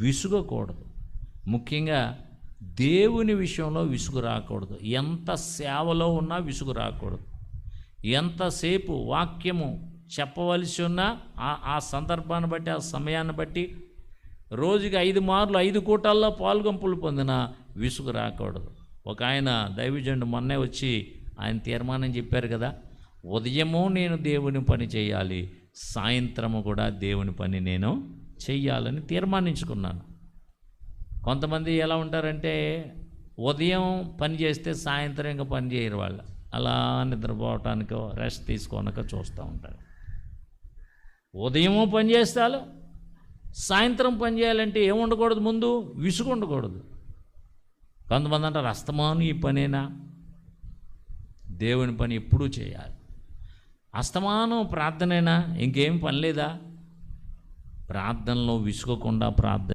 విసుగకూడదు. ముఖ్యంగా దేవుని విషయంలో విసుగు రాకూడదు. ఎంత సేవలో ఉన్నా విసుగు రాకూడదు. ఎంతసేపు వాక్యము చెప్పవలసి ఉన్నా ఆ సందర్భాన్ని బట్టి, ఆ సమయాన్ని బట్టి, రోజుకి 5 మార్లు 5 కూటాల్లో పాల్గొంపులు పొందిన విసుగు రాకూడదు. ఒక ఆయన దైవజనుడు మొన్నే వచ్చి ఆయన తీర్మానం చెప్పారు కదా, ఉదయము నేను దేవుని పని చేయాలి, సాయంత్రము కూడా దేవుని పని నేను చెయ్యాలని తీర్మానించుకున్నాను. కొంతమంది ఎలా ఉంటారంటే ఉదయం పని చేస్తే సాయంత్రం ఇంకా పని చేయరు. వాళ్ళు అలా నిద్రపోవటానికో రెస్ట్ తీసుకోనక చూస్తూ ఉంటారు. ఉదయము పని చేస్తాను, సాయంత్రం పని చేయాలంటే ఏముండకూడదు, ముందు విసుగు ఉండకూడదు. కొంతమంది అంటారు అస్తమాను ఈ పనేనా? దేవుని పని ఎప్పుడూ చేయాలి. అస్తమానం ప్రార్థనేనా, ఇంకేం పని లేదా? ప్రార్థనలో విసుగకుండా ప్రార్థన